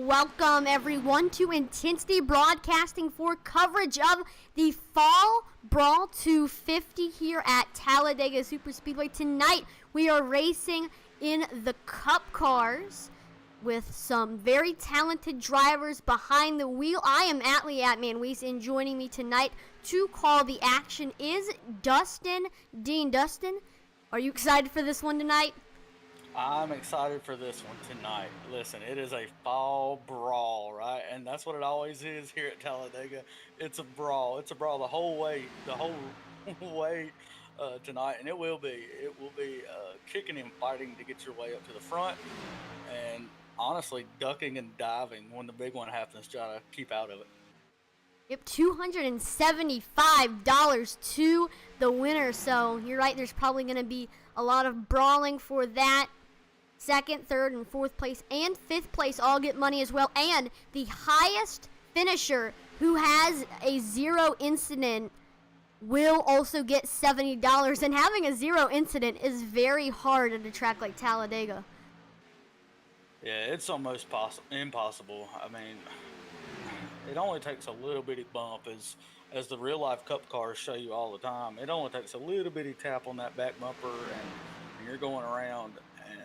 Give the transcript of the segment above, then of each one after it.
welcome everyone to Intensity Broadcasting for coverage of the Fall Brawl 250 here at Talladega Superspeedway. Tonight we are racing in the Cup cars with some very talented drivers behind the wheel. I am Atlee Atmanwees, and joining me tonight to call the action is Dustin Dean. Dustin, are you excited for this one tonight? I'm excited for this one tonight. Listen, it is a fall brawl, right? And that's what it always is here at Talladega. It's a brawl. It's a brawl the whole way way tonight, and it will be. It will be kicking and fighting to get your way up to the front, and honestly, ducking and diving when the big one happens. Try to keep out of it. Yep, $275 to the winner. So you're right. There's probably going to be a lot of brawling for that. Second, third, and fourth place and fifth place all get money as well. And the highest finisher who has a zero incident will also get $70. And having a zero incident is very hard at a track like Talladega. Yeah, it's almost impossible. I mean, it only takes a little bitty bump, as the real life cup cars show you all the time. It only takes a little bitty tap on that back bumper, and you're going around, and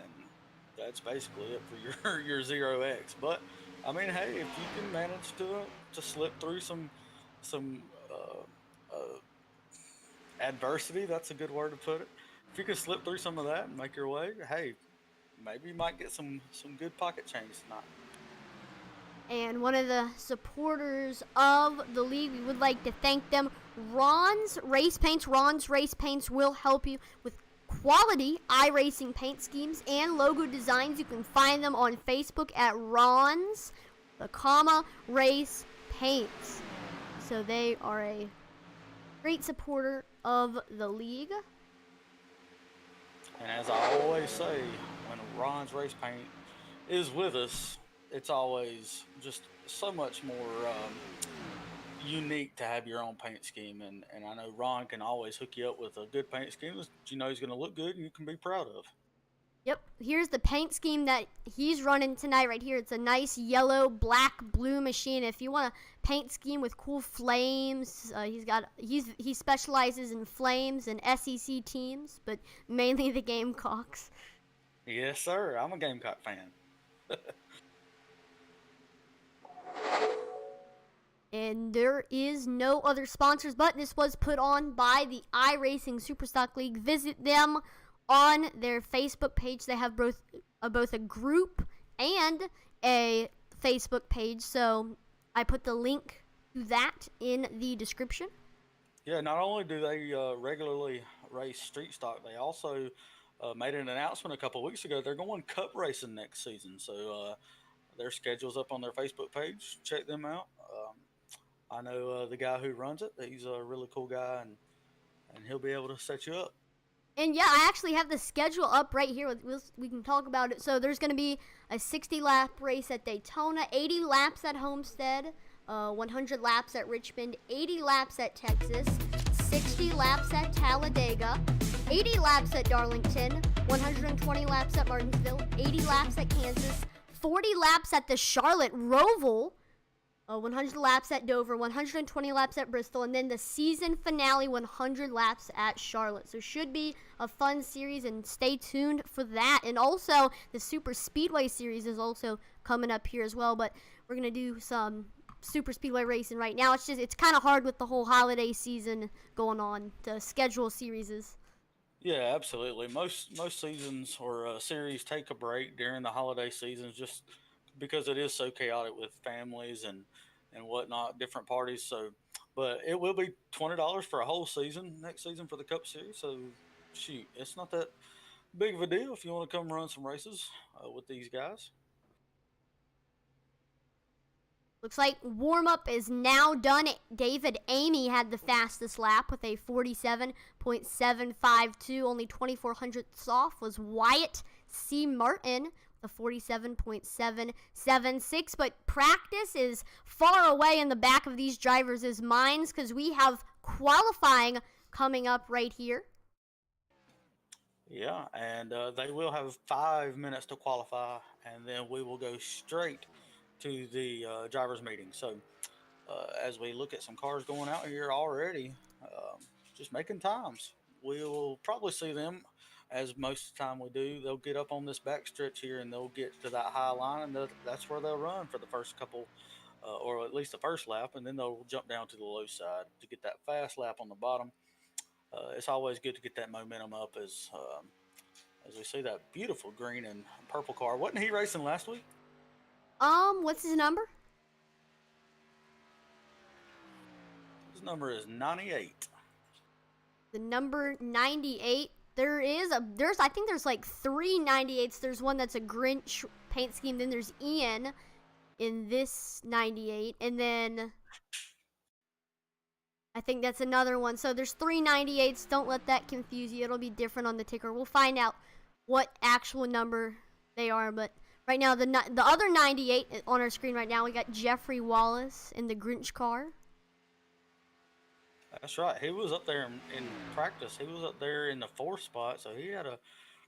that's basically it for your 0X. But I mean, hey, if you can manage to slip through some adversity, that's a good word to put it. If you can slip through some of that and make your way, hey, maybe you might get some good pocket change tonight. And one of the supporters of the league, we would like to thank them, Ron's Race Paints. Ron's Race Paints will help you with quality iRacing paint schemes and logo designs. You can find them on Facebook at Ron's, Race Paints. So they are a great supporter of the league. And as I always say, when Ron's Race Paint is with us, it's always just so much more unique to have your own paint scheme, and I know Ron can always hook you up with a good paint scheme that you know he's going to look good and you can be proud of. Yep, here's the paint scheme that he's running tonight right here. It's a nice yellow, black, blue machine. If you want a paint scheme with cool flames, he specializes in flames and SEC teams, but mainly the Gamecocks. Yes, sir. I'm a Gamecock fan. And there is no other sponsors, but this was put on by the iRacing Superstock League. Visit them on their Facebook page. They have both a group and a Facebook page, so I put the link to that in the description. Yeah, not only do they regularly race street stock, they also made an announcement a couple weeks ago. They're going cup racing next season, so their schedule's up on their Facebook page. Check them out. I know the guy who runs it. He's a really cool guy, and he'll be able to set you up. And yeah, I actually have the schedule up right here. We can talk about it. So there's going to be a 60-lap race at Daytona, 80 laps at Homestead, 100 laps at Richmond, 80 laps at Texas, 60 laps at Talladega, 80 laps at Darlington, 120 laps at Martinsville, 80 laps at Kansas, 40 laps at the Charlotte Roval, 100 laps at Dover, 120 laps at Bristol, and then the season finale, 100 laps at Charlotte. So should be a fun series, and stay tuned for that. And also, the Superspeedway series is also coming up here as well, but we're going to do some Superspeedway racing right now. It's kind of hard with the whole holiday season going on to schedule series. Yeah, absolutely. Most seasons or series take a break during the holiday seasons just because it is so chaotic with families and whatnot, different parties. So, but it will be $20 for a whole season next season for the Cup Series. So, shoot, it's not that big of a deal if you want to come run some races with these guys. Looks like warm-up is now done. David Amy had the fastest lap with a 47.752. Only 24 hundredths off was Wyatt C. Martin with a 47.776. But practice is far away in the back of these drivers' minds because we have qualifying coming up right here. Yeah, and they will have 5 minutes to qualify, and then we will go straight to the drivers meeting. So as we look at some cars going out here already, just making times, we'll probably see them. As most of the time we do, they'll get up on this back stretch here and they'll get to that high line, and that's where they'll run for the first couple, or at least the first lap, and then they'll jump down to the low side to get that fast lap on the bottom. It's always good to get that momentum up as we see that beautiful green and purple car. Wasn't he racing last week? What's his number? His number is 98. The number 98. I think there's like 3 98s. There's one that's a Grinch paint scheme. Then there's Ian in this 98. And then I think that's another one. So there's 3 98s. Don't let that confuse you. It'll be different on the ticker. We'll find out what actual number they are. But right now, the other 98 on our screen right now, we got Jeffrey Wallace in the Grinch car. That's right. He was up there in practice. He was up there in the 4th spot, so he had a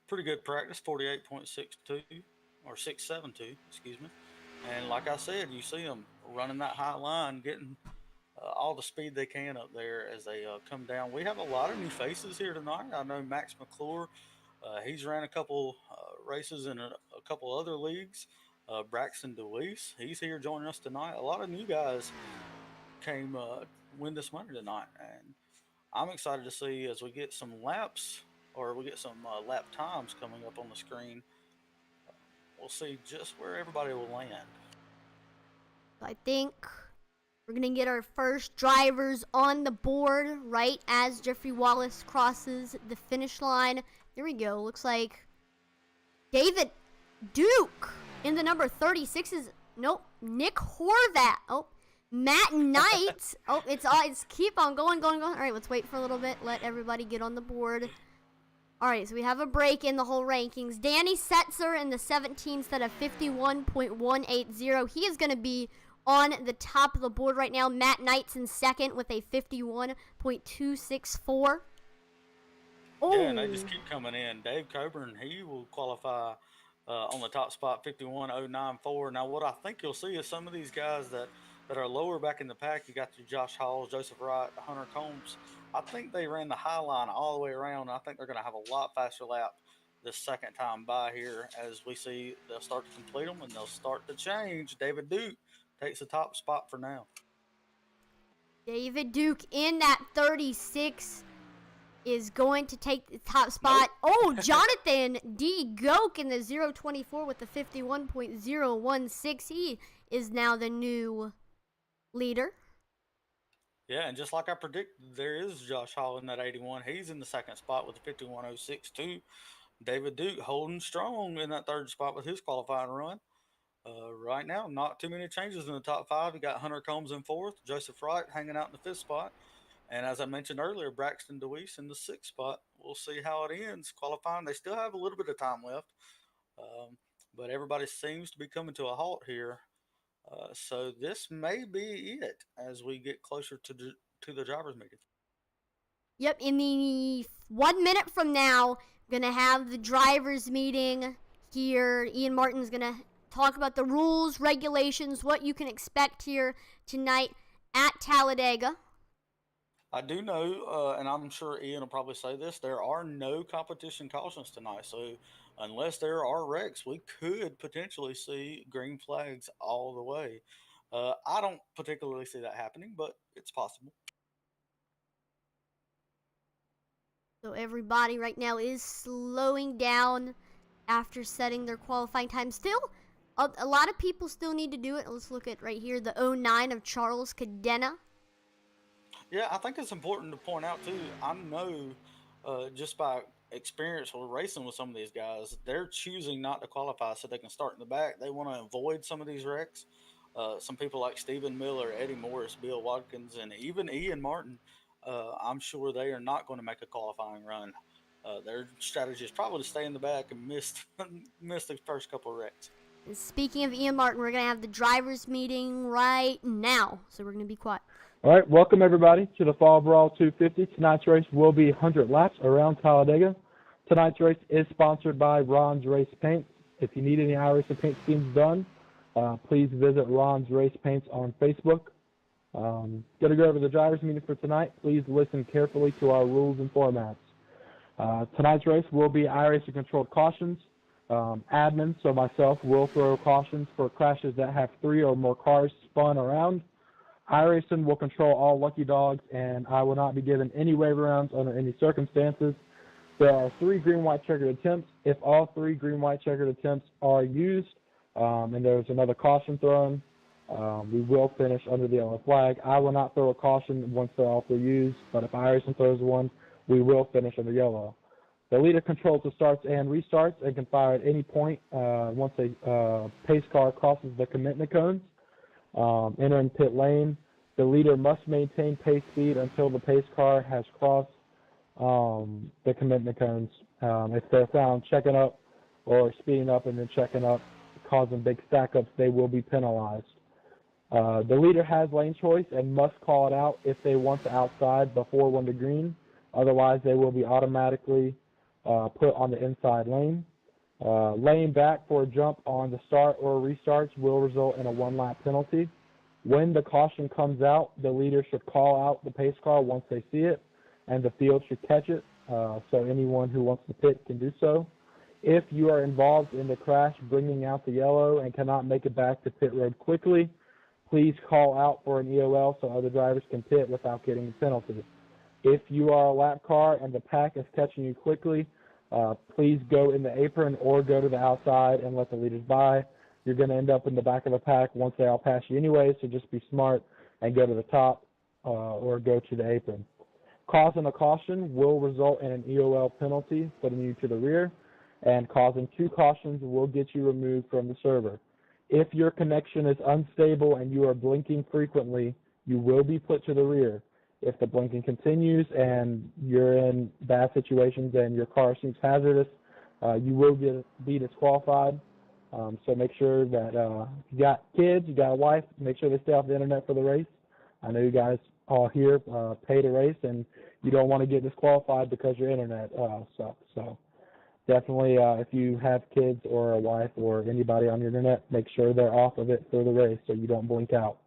pretty good practice, 48.62 or 672, excuse me. And like I said, you see them running that high line, getting all the speed they can up there as they come down. We have a lot of new faces here tonight. I know Max McClure. He's ran a couple races in a couple other leagues. Braxton DeWeese, he's here joining us tonight. A lot of new guys came win this money tonight, and I'm excited to see as we get some laps, or we get some lap times coming up on the screen. We'll see just where everybody will land. I think we're going to get our first drivers on the board right as Jeffrey Wallace crosses the finish line. There we go. Looks like David Duke in the number 36 is, nope, Nick Horvat. Oh, Matt Knight. Oh, it's keep on going. All right, let's wait for a little bit. Let everybody get on the board. All right, so we have a break in the whole rankings. Danny Setzer in the 17 set of 51.180. He is going to be on the top of the board right now. Matt Knight's in second with a 51.264. Oh. Yeah, and they just keep coming in. Dave Coburn, he will qualify on the top spot, 51.094. Now, what I think you'll see is some of these guys that are lower back in the pack. You got your Josh Halls, Joseph Wright, Hunter Combs. I think they ran the high line all the way around. I think they're going to have a lot faster lap this second time by here as we see they'll start to complete them and they'll start to change. David Duke takes the top spot for now. David Duke in that 36 is going to take the top spot. Nope. Oh, Jonathan D. Goke in the 024 with the 51.016. He is now the new leader. Yeah, and just like I predicted, there is Josh Hall in that 81. He's in the second spot with the 51.062. David Duke holding strong in that third spot with his qualifying run. Right now, not too many changes in the top 5. You got Hunter Combs in 4th, Joseph Wright hanging out in the 5th spot. And as I mentioned earlier, Braxton DeWeese in the 6th spot. We'll see how it ends qualifying. They still have a little bit of time left, but everybody seems to be coming to a halt here. So this may be it as we get closer to the drivers' meeting. Yep, in the 1 minute from now, going to have the drivers' meeting here. Ian Martin's going to talk about the rules, regulations, what you can expect here tonight at Talladega. I do know, and I'm sure Ian will probably say this, there are no competition cautions tonight. So unless there are wrecks, we could potentially see green flags all the way. I don't particularly see that happening, but it's possible. So everybody right now is slowing down after setting their qualifying time. Still, a lot of people still need to do it. Let's look at right here, the 09 of Charles Cadena. Yeah, I think it's important to point out, too, I know just by experience with racing with some of these guys, they're choosing not to qualify so they can start in the back. They want to avoid some of these wrecks. Some people like Stephen Miller, Eddie Morris, Bill Watkins, and even Ian Martin, I'm sure they are not going to make a qualifying run. Their strategy is probably to stay in the back and miss the first couple of wrecks. And speaking of Ian Martin, we're going to have the drivers meeting right now, so we're going to be quiet. All right, welcome everybody to the Fall Brawl 250. Tonight's race will be 100 laps around Talladega. Tonight's race is sponsored by Ron's Race Paint. If you need any iRacing paint schemes done, please visit Ron's Race Paints on Facebook. Going to go over the drivers' meeting for tonight. Please listen carefully to our rules and formats. Tonight's race will be iRacing controlled cautions. Admin, so myself, will throw cautions for crashes that have 3 or more cars spun around. iRacing will control all lucky dogs, and I will not be given any waiver rounds under any circumstances. There are 3 green-white checkered attempts. If all 3 green-white checkered attempts are used, and there's another caution thrown, we will finish under the yellow flag. I will not throw a caution once they're all 3 used, but if iRacing throws one, we will finish under yellow. The leader controls the starts and restarts and can fire at any point once a pace car crosses the commitment cones. Entering pit lane, the leader must maintain pace speed until the pace car has crossed the commitment cones. If they're found checking up or speeding up and then checking up, causing big stack-ups, they will be penalized. The leader has lane choice and must call it out if they want the outside before 1 to green. Otherwise, they will be automatically put on the inside lane. Laying back for a jump on the start or restarts will result in a 1-lap penalty. When the caution comes out, the leader should call out the pace car once they see it, and the field should catch it, so anyone who wants to pit can do so. If you are involved in the crash bringing out the yellow and cannot make it back to pit road quickly, please call out for an EOL so other drivers can pit without getting a penalty. If you are a lap car and the pack is catching you quickly, please go in the apron or go to the outside and let the leaders by. You're going to end up in the back of the pack once they all pass you anyway, so just be smart and go to the top or go to the apron. Causing a caution will result in an EOL penalty, putting you to the rear, and causing 2 cautions will get you removed from the server. If your connection is unstable and you are blinking frequently, you will be put to the rear. If the blinking continues and you're in bad situations and your car seems hazardous, you will be disqualified. So make sure that if you got kids, you got a wife, make sure they stay off the internet for the race. I know you guys all here pay to race, and you don't want to get disqualified because your internet sucks. So definitely, if you have kids or a wife or anybody on your internet, make sure they're off of it for the race so you don't blink out.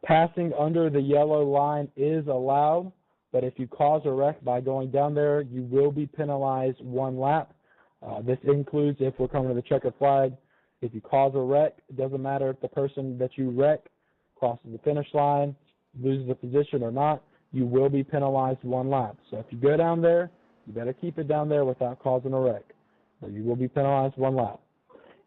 Passing under the yellow line is allowed, but if you cause a wreck by going down there, you will be penalized 1 lap. This includes if we're coming to the checkered flag. If you cause a wreck, it doesn't matter if the person that you wreck crosses the finish line, loses a position or not, you will be penalized 1 lap. So if you go down there, you better keep it down there without causing a wreck. So you will be penalized 1 lap.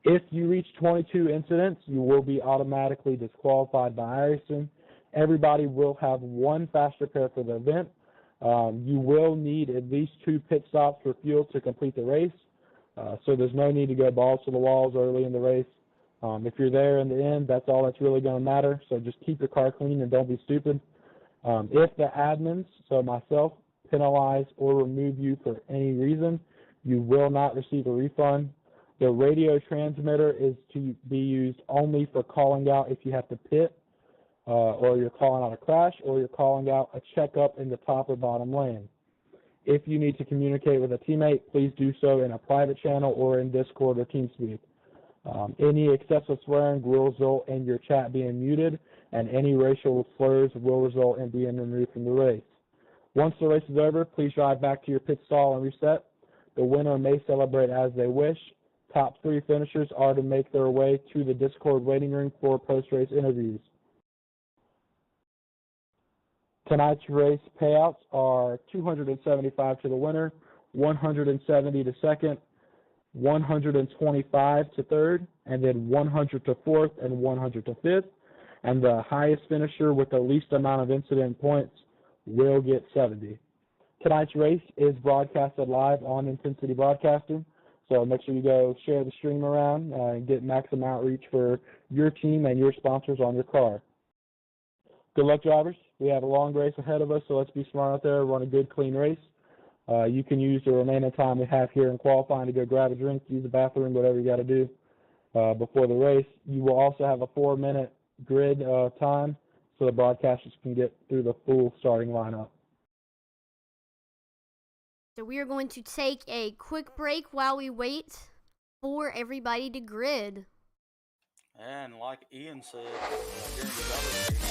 If you reach 22 incidents, you will be automatically disqualified by iRacing. Everybody will have 1 fast repair for the event. You will need at least 2 pit stops for fuel to complete the race. So there's no need to go balls to the walls early in the race. If you're there in the end, that's all that's really going to matter. So just keep your car clean and don't be stupid. If the admins, so myself, penalize or remove you for any reason, you will not receive a refund. The radio transmitter is to be used only for calling out if you have to pit, or you're calling out a crash, or you're calling out a checkup in the top or bottom lane. If you need to communicate with a teammate, please do so in a private channel or in Discord or TeamSpeak. Any excessive swearing will result in your chat being muted, and any racial slurs will result in being removed from the race. Once the race is over, please drive back to your pit stall and reset. The winner may celebrate as they wish. Top 3 finishers are to make their way to the Discord waiting room for post-race interviews. Tonight's race payouts are $275 to the winner, $170 to second, $125 to third, and then $100 to fourth and $100 to fifth. And the highest finisher with the least amount of incident points will get $70. Tonight's race is broadcasted live on Intensity Broadcasting. So make sure you go share the stream around and get maximum outreach for your team and your sponsors on your car. Good luck, drivers. We have a long race ahead of us, so let's be smart out there, run a good, clean race. You can use the remaining time we have here in qualifying to go grab a drink, use the bathroom, whatever you got to do before the race. You will also have a 4-minute grid time so the broadcasters can get through the full starting lineup. So we are going to take a quick break while we wait for everybody to grid. And like Ian said, during the other game,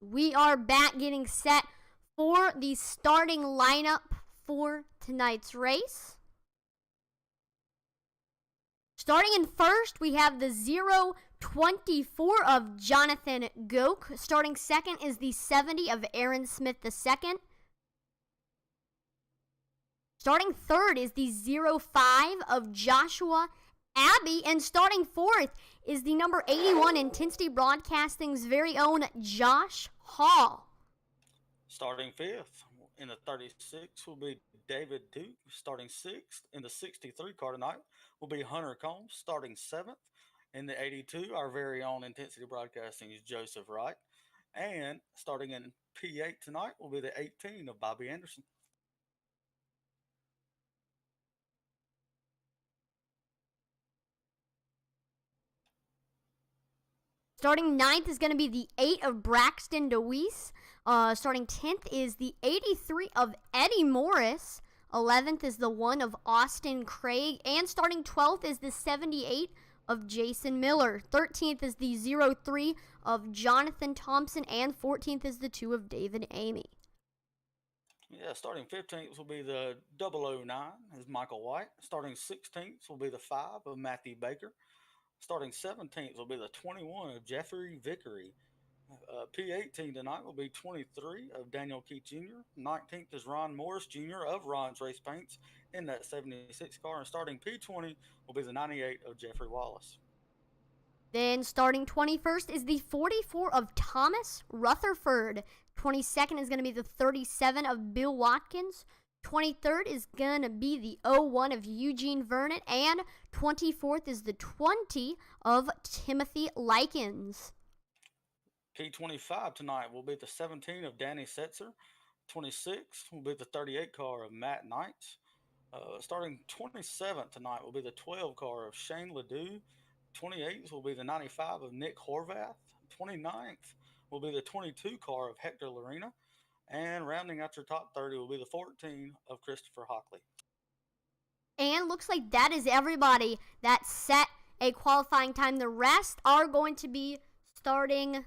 We are back getting set for the starting lineup for tonight's race. Starting in first, we have the 024 of Jonathan Goke. Starting second is the 70 of Aaron Smith II. Starting third is the 05 of Joshua Abbey. And starting fourth is the number 81 Intensity Broadcasting's very own Josh Hall. starting fifth in the 36 will be David Duke. Starting sixth in the 63 car tonight will be Hunter Combs. Starting seventh in the 82, our very own Intensity Broadcasting's Joseph Wright. And starting in P8 tonight will be the 18 of Bobby Anderson. Starting ninth is going to be the 8 of Braxton DeWeese. Starting 10th is the 83 of Eddie Morris. 11th is the 1 of Austin Craig. And starting 12th is the 78 of Jason Miller. 13th is the 03 of Jonathan Thompson. And 14th is the 2 of David Amy. Yeah, starting 15th will be the 009 is Michael White. Starting 16th will be the 5 of Matthew Baker. Starting 17th will be the 21 of Jeffrey Vickery. P18 tonight will be 23 of Daniel Keith Jr. 19th is Ron Morris Jr. of Ron's Race Paints in that 76 car. And starting P20 will be the 98 of Jeffrey Wallace. Then starting 21st is the 44 of Thomas Rutherford. 22nd is going to be the 37 of Bill Watkins. 23rd is going to be the 01 of Eugene Vernon. And 24th is the 20 of Timothy Likens. P25 tonight will be the 17 of Danny Setzer. 26th will be the 38 car of Matt Knights. Starting 27th tonight will be the 12 car of Shane Ledoux. 28th will be the 95 of Nick Horvath. 29th will be the 22 car of Hector Lorena. And rounding out your top 30 will be the 14 of Christopher Hockley. And looks like that is everybody that set a qualifying time. The rest are going to be starting.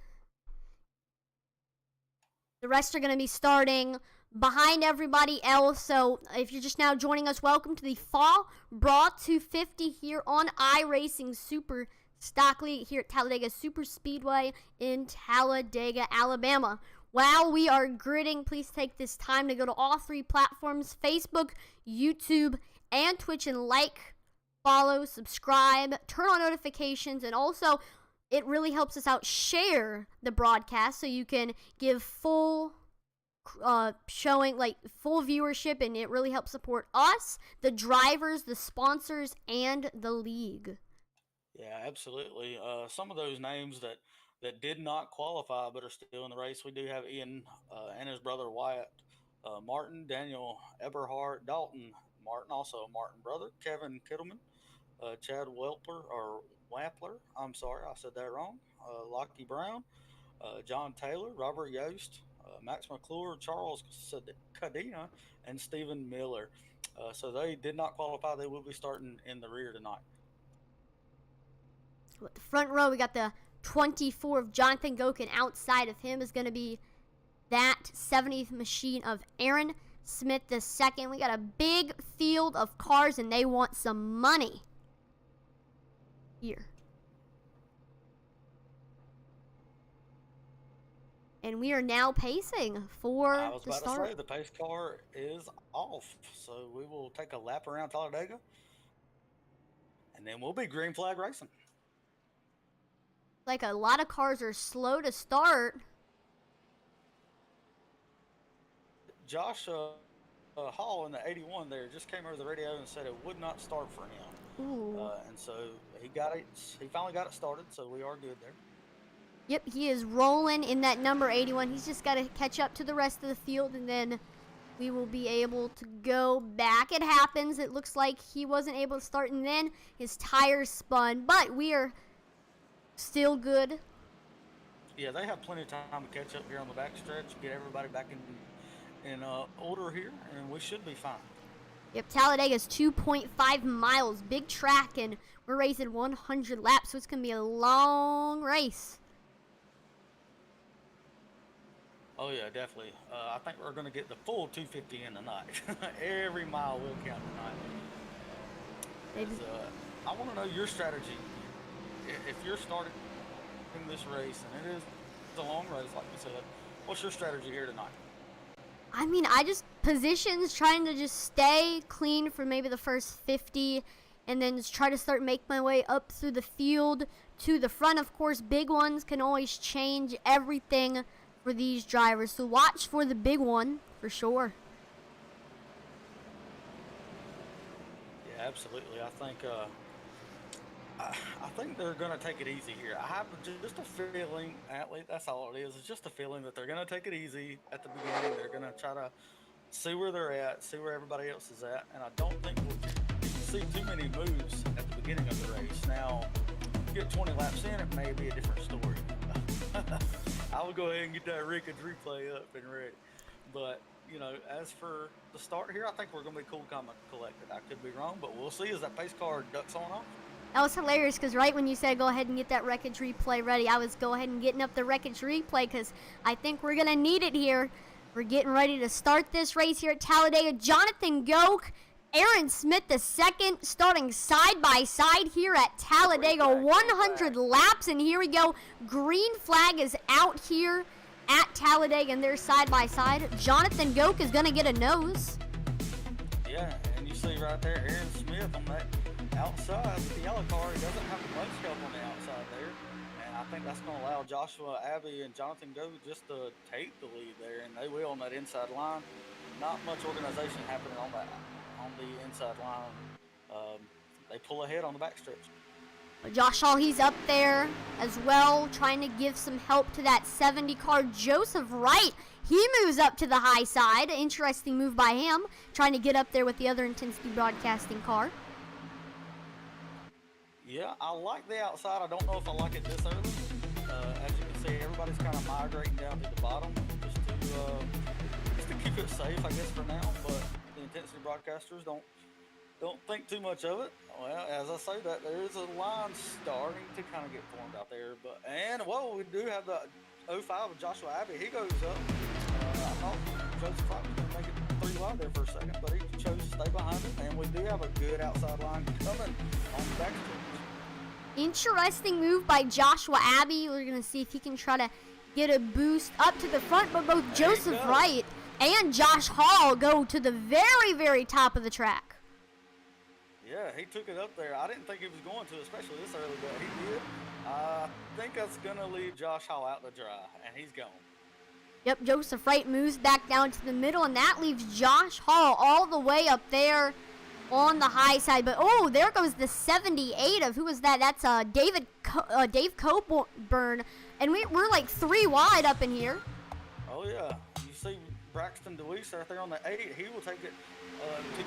The rest are going to be starting behind everybody else. So if you're just now joining us, welcome to the Fall Brawl 250 here on iRacing Super Stock League here at Talladega Superspeedway in Talladega, Alabama. While we are gridding, please take this time to go to all three platforms, Facebook, YouTube, and Twitch, and like, follow, subscribe, turn on notifications, and also it really helps us out, share the broadcast so you can give full showing, like full viewership, and it really helps support us, the drivers, the sponsors, and the league. Yeah, absolutely. Some of those names that did not qualify but are still in the race. We do have Ian and his brother Wyatt Martin, Daniel Eberhardt, Dalton Martin, also a Martin brother, Kevin Kittleman, Chad Wappler, I'm sorry, I said that wrong, Lockie Brown, John Taylor, Robert Yost, Max McClure, Charles Cadena, and Stephen Miller. So they did not qualify. They will be starting in the rear tonight. At the front row, we got the 24 of Jonathan Goke, and outside of him is going to be that 70th machine of Aaron Smith II. We got a big field of cars, and they want some money here. And we are now pacing for I was the about start. to say the pace car is off, so we will take a lap around Talladega, and then we'll be green flag racing. Like a lot of cars are slow to start. Josh Hall in the 81 there just came over the radio and said it would not start for him. Ooh. And so he got it. He finally got it started, so we are good there. Yep, he is rolling in that number 81. He's just got to catch up to the rest of the field, and then we will be able to go back. It happens. It looks like he wasn't able to start, and then his tires spun, but we are still good. Yeah, they have plenty of time to catch up here on the backstretch, get everybody back in order here, and we should be fine. Yep, Talladega is 2.5 miles, big track, and we're racing 100 laps, so it's going to be a long race. Oh, yeah, definitely. I think we're going to get the full 250 in tonight. Every mile will count tonight. I want to know your strategy. If you're starting this race, and it is a long race, like you said, what's your strategy here tonight? I mean, I just positions, trying to just stay clean for maybe the first 50, and then just try to start make my way up through the field to the front. Of course, big ones can always change everything for these drivers, so watch for the big one for sure. Yeah, absolutely. I think they're going to take it easy here. I have just a feeling, athlete, that's all it is. It's just a feeling that they're going to take it easy at the beginning. They're going to try to see where they're at, see where everybody else is at, and I don't think we'll see too many moves at the beginning of the race. Now, get 20 laps in, it may be a different story. I will go ahead and get that wreckage replay up and ready. But, you know, as for the start here, I think we're going to be cool, calm, and collected. I could be wrong, but we'll see as that pace car ducks on off. That was hilarious because right when you said go ahead and get that wreckage replay ready, I was go ahead and getting up the wreckage replay because I think we're going to need it here. We're getting ready to start this race here at Talladega. Jonathan Goke, Aaron Smith the second, starting side by side here at Talladega. 100 laps, and here we go. Green flag is out here at Talladega, and they're side by side. Jonathan Goke is going to get a nose. Yeah, and you see right there Aaron Smith on that outside with the yellow car. He doesn't have much help on the outside there, and I think that's going to allow Joshua Abbey and Jonathan Goke just to take the lead there, and they will on that inside line. Not much organization happening on the inside line. They pull ahead on the backstretch. Josh Hall, he's up there as well, trying to give some help to that 70 car. Joseph Wright, he moves up to the high side. Interesting move by him, trying to get up there with the other Intensity Broadcasting car. Yeah, I like the outside. I don't know if I like it this early. As you can see, everybody's kind of migrating down to the bottom just to keep it safe, I guess, for now. But the Intensity Broadcasters don't think too much of it. Well, as I say that, there is a line starting to kind of get formed out there. We do have the 05 of Joshua Abbey. He goes up. I thought Joseph Wright was going to make it 3 wide there for a second, but he chose to stay behind him. And we do have a good outside line coming on the backstretch. Interesting move by Joshua Abbey. We're going to see if he can try to get a boost up to the front, but both Joseph Wright and Josh Hall go to the very, very top of the track. Yeah, he took it up there. I didn't think he was going to, especially this early, but he did. I think that's going to leave Josh Hall out to dry, and he's gone. Yep, Joseph Wright moves back down to the middle, and that leaves Josh Hall all the way up there on the high side. But, oh, there goes the 78 of, who was that? That's Dave Coburn, and we're like 3 wide up in here. Oh, yeah. You see Braxton DeWeese right there on the 8. He will take it to